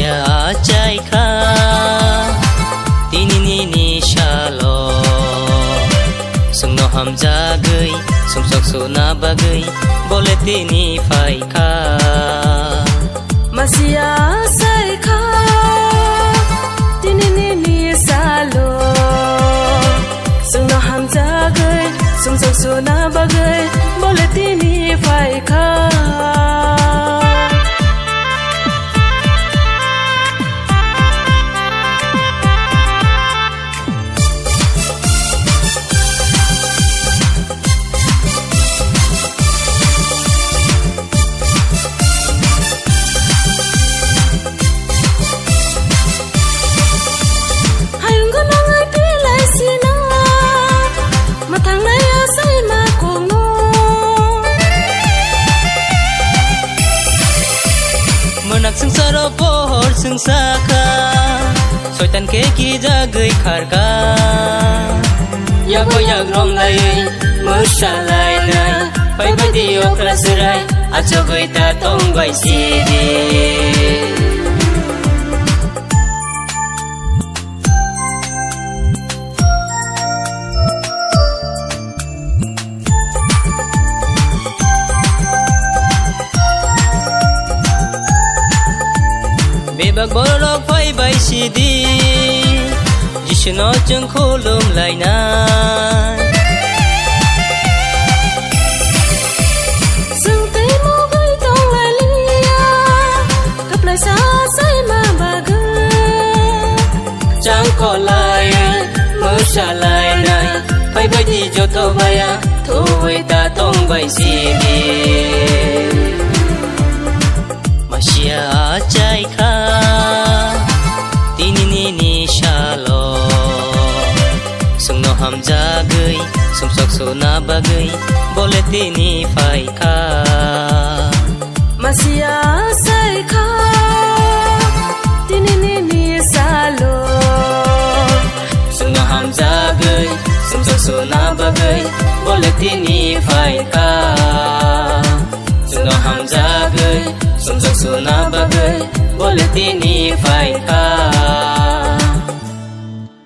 Masia chai kha Tini ni shalo Sung no ham jagai Sung sok so na bagai Bole tini fai kha Masia sai kha Tini ni shalo Sung no ham jagai Sung sok so na bagai Bole tini fai kha Nak sung saro pohor sung saka Soitan ke ki jagai kharka Yago yag rom lai Musalai nai Pai bai dio krasurai Achogoi ta tong bai sidi Bebak borok phai bai sidi Jishno chung khulum lai na Sung tay mo gai tong lai lia Kap lai sa sai ma baga Chang ko lai Musa lai nai Pai bai di jo to baya Thu hui ta tong bai sidi Masia chai kha Tini ni shalo Sung no ham jagai Sung sok so na bagai Bole tini fai kha Masia sai kha Tini ni shalo Sung no ham jagai Sung sok so na bagai Bole tini fai kha Sung no ham jagai Sung sok so na bagai Bole tini fai kha